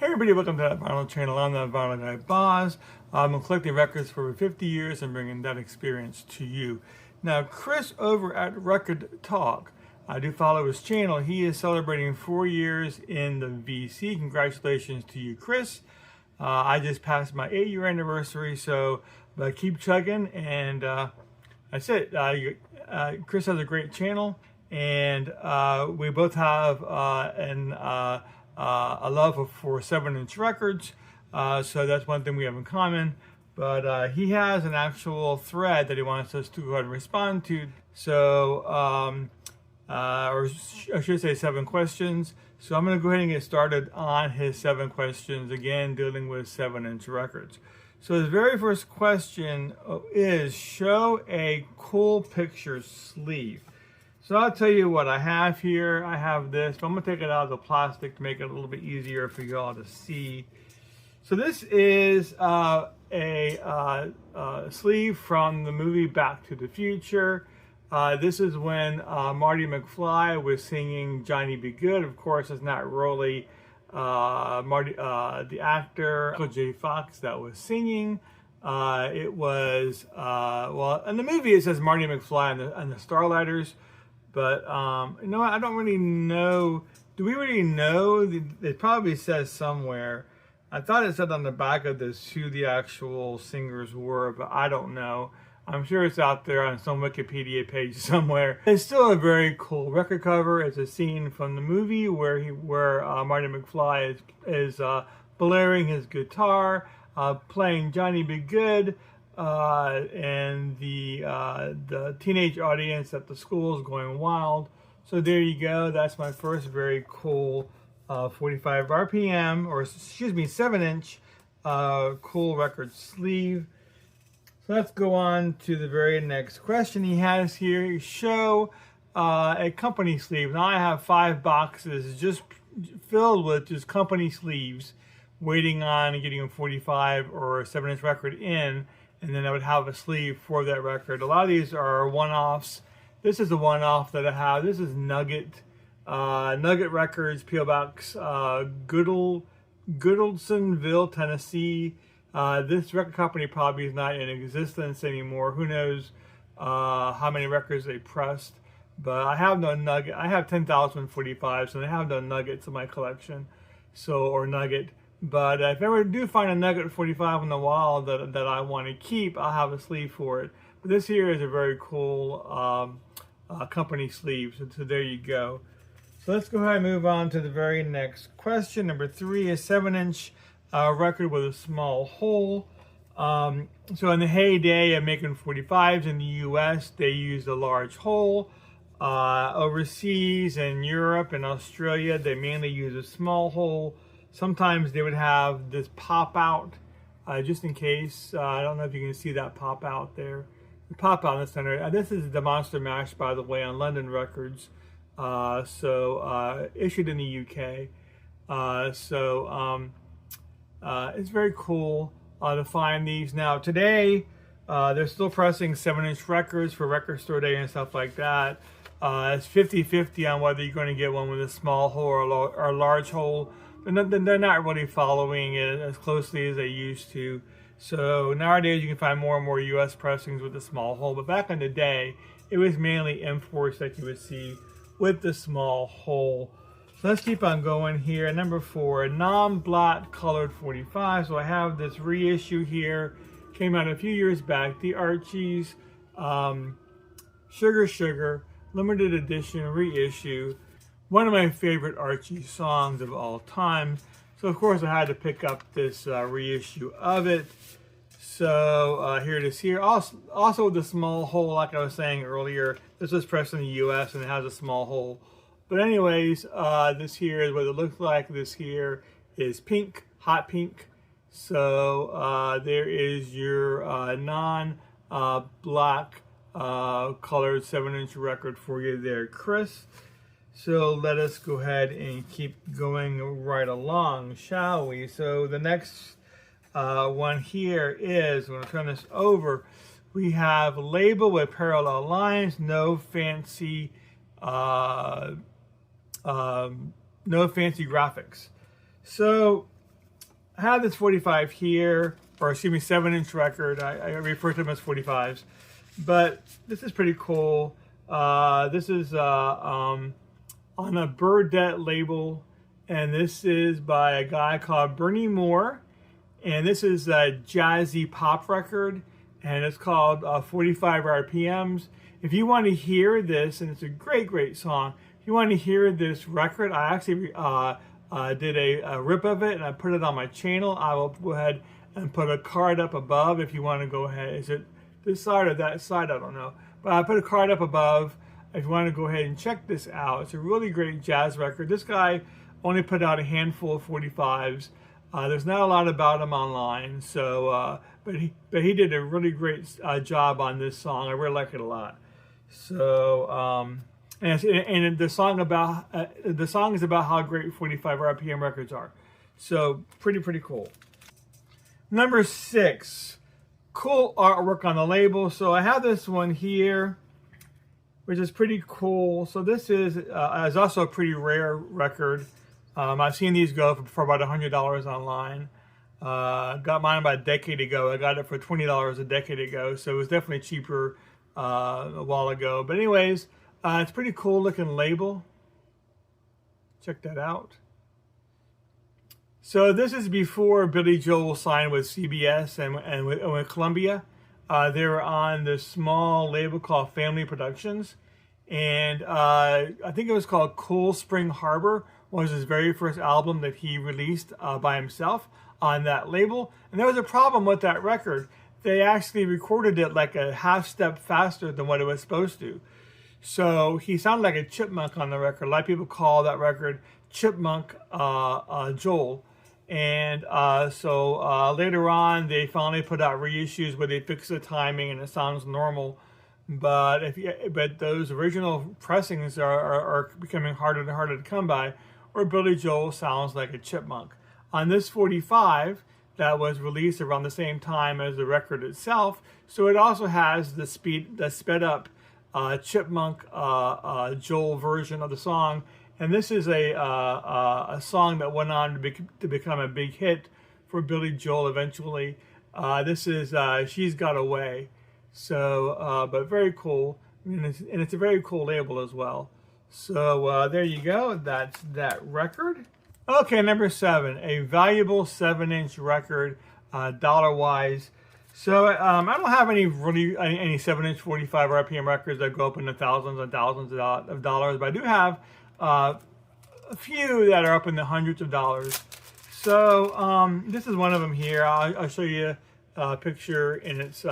Hey everybody, welcome to that vinyl channel. I'm that vinyl guy Boz. I've been collecting records for over 50 years and bringing that experience to you. Now, Chris over at Rekkid Talk, I do follow his channel. He is celebrating 4 years in the VC. Congratulations to you, Chris. I just passed my 8-year anniversary, so keep chugging. And that's it. Chris has a great channel, and we both have a love for 7-inch records, so that's one thing we have in common. But he has an actual thread that he wants us to go ahead and respond to. So, or I should say 7 questions. So I'm going to go ahead and get started on his 7 questions, again dealing with 7-inch records. So his very first question is, show a cool picture sleeve. So I'll tell you what I have here. I have this, but I'm going to take it out of the plastic to make it a little bit easier for you all to see. So this is a sleeve from the movie Back to the Future. This is when Marty McFly was singing Johnny Be Good. Of course, it's not really the actor, Michael J. Fox, that was singing. It was, well, in the movie it says Marty McFly and the Starlighters. But, you know what, I don't really know. Do we really know? It probably says somewhere. I thought it said on the back of this who the actual singers were, but I don't know. I'm sure it's out there on some Wikipedia page somewhere. It's still a very cool record cover. It's a scene from the movie where Marty McFly is blaring his guitar, playing Johnny Be Good. And the teenage audience at the school is going wild. So there you go. That's my first very cool 45 RPM, or excuse me, 7-inch cool record sleeve. So let's go on to the very next question he has here. Show a company sleeve. Now I have 5 boxes just filled with just company sleeves, waiting on getting a 45 or a 7-inch record in. And then I would have a sleeve for that record. A lot of these are one-offs. This is the one-off that I have. This is Nugget Records, P.O. Box, Goodlesonville, Tennessee. This record company probably is not in existence anymore. Who knows how many records they pressed. But I have no Nugget. I have 10,045, so I have no Nuggets in my collection. Or Nugget. But if I ever do find a Nugget 45 on the wall that I want to keep, I'll have a sleeve for it. But this here is a very cool company sleeve, so there you go. So let's go ahead and move on to the very next question. Number 3 is 7-inch record with a small hole. So in the heyday of making 45s in the US, they used a large hole. Overseas in Europe and Australia, they mainly use a small hole. Sometimes they would have this pop out, just in case. I don't know if you can see that pop out there. The pop out in the center. This is the Monster Mash, by the way, on London Records. Issued in the UK. It's very cool to find these. Now today, they're still pressing 7-inch records for Record Store Day and stuff like that. It's 50-50 on whether you're going to get one with a small hole or a large hole. But they're not really following it as closely as they used to. So nowadays you can find more and more US pressings with a small hole. But back in the day, it was mainly imports that you would see with the small hole. So let's keep on going here. Number 4, non-black colored 45. So I have this reissue here. Came out a few years back. The Archies Sugar Sugar limited edition reissue. One of my favorite Archie songs of all time. So of course I had to pick up this reissue of it. So here it is here. Also with a small hole, like I was saying earlier. This was pressed in the US and it has a small hole. But anyways, this here is what it looks like. This here is pink, hot pink. So there is your non-black colored 7-inch record for you there, Chris. So let us go ahead and keep going right along, shall we? So the next one here is, I'm going to turn this over. We have label with parallel lines, no fancy graphics. So I have this 45 here, or excuse me, 7-inch record. I refer to them as 45s, but this is pretty cool. This is on a Burdette label, and this is by a guy called Bernie Moore, and this is a jazzy pop record, and it's called 45 RPMs. If you want to hear this, and it's a great song, if you want to hear this record, I actually did a rip of it, and I put it on my channel. I will go ahead and put a card up above if you want to go ahead. Is it this side or that side? I don't know. But I put a card up above if you want to go ahead and check this out. It's a really great jazz record. This guy only put out a handful of 45s. There's not a lot about him online, so but he did a really great job on this song. I really like it a lot. So and the song is about how great 45 RPM records are. So pretty cool. Number 6, cool artwork on the label. So I have this one here, which is pretty cool. So this is also a pretty rare record. I've seen these go for about $100 online. Got mine about a decade ago. I got it for $20 a decade ago, so it was definitely cheaper a while ago. But anyways, it's a pretty cool looking label. Check that out. So this is before Billy Joel signed with CBS and with Columbia. They were on this small label called Family Productions, and I think it was called Cool Spring Harbor, was his very first album that he released by himself on that label. And there was a problem with that record. They actually recorded it like a half step faster than what it was supposed to. So he sounded like a chipmunk on the record. A lot of people call that record Chipmunk Joel. And so later on, they finally put out reissues where they fix the timing and it sounds normal. But those original pressings are becoming harder and harder to come by, or Billy Joel sounds like a chipmunk. On this 45, that was released around the same time as the record itself, so it also has the sped up chipmunk Joel version of the song. And this is a song that went on to become a big hit for Billy Joel eventually. This is She's Got Away. So, but very cool. And it's a very cool label as well. So there you go. That's that record. Okay, number 7, a valuable 7-inch record, dollar-wise. So I don't have any 7-inch 45 RPM records that go up in the thousands and thousands of dollars, but I do have a few that are up in the hundreds of dollars. So this is one of them here. I'll show you a picture in its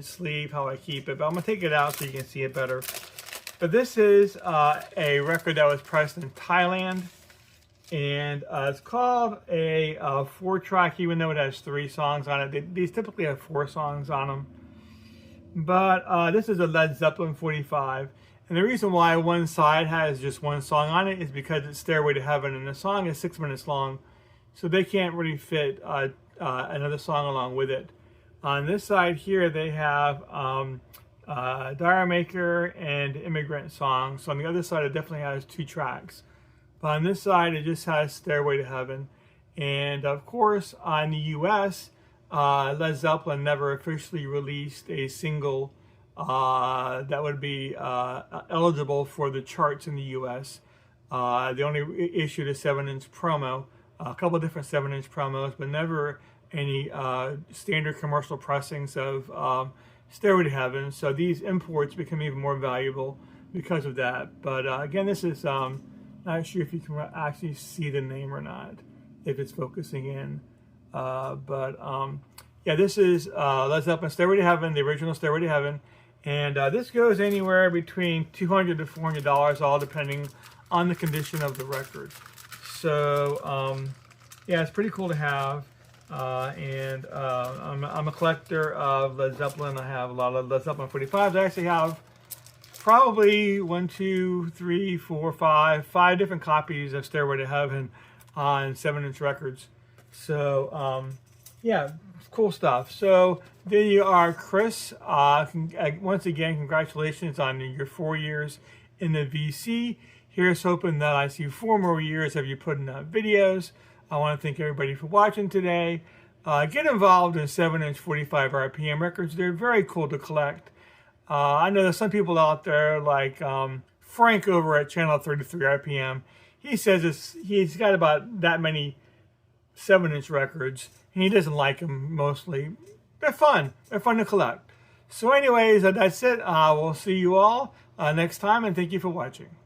sleeve, how I keep it, but I'm gonna take it out so you can see it better. But this is a record that was pressed in Thailand, and it's called a 4-track, even though it has 3 songs on it. These typically have 4 songs on them. But this is a Led Zeppelin 45. And the reason why one side has just 1 song on it is because it's Stairway to Heaven, and the song is 6 minutes long, so they can't really fit another song along with it. On this side here, they have Dire Maker and Immigrant Song. So on the other side, it definitely has 2 tracks. But on this side, it just has Stairway to Heaven. And of course, on the US, Led Zeppelin never officially released a single that would be eligible for the charts in the US. They only issued a 7-inch promo, a couple different 7-inch promos, but never any standard commercial pressings of Stairway to Heaven. So these imports become even more valuable because of that. But again, this is not sure if you can actually see the name or not, if it's focusing in. Yeah, this is Led Zeppelin Stairway to Heaven, the original Stairway to Heaven. And this goes anywhere between $200 to $400, all depending on the condition of the record. So yeah, it's pretty cool to have. I'm a collector of Led Zeppelin. I have a lot of Led Zeppelin 45s. I actually have probably 5 different copies of Stairway to Heaven on 7-inch records. So yeah, cool stuff. So there you are, Chris. Once again, congratulations on your 4 years in the VC. Here's hoping that I see 4 more years of you putting out videos. I want to thank everybody for watching today. Get involved in 7-inch 45 RPM records. They're very cool to collect. I know there's some people out there like Frank over at channel 33 RPM. He says he's got about that many 7-inch records, and he doesn't like them mostly. They're fun. They're fun to collect. So anyways, that's it. We'll see you all next time, and thank you for watching.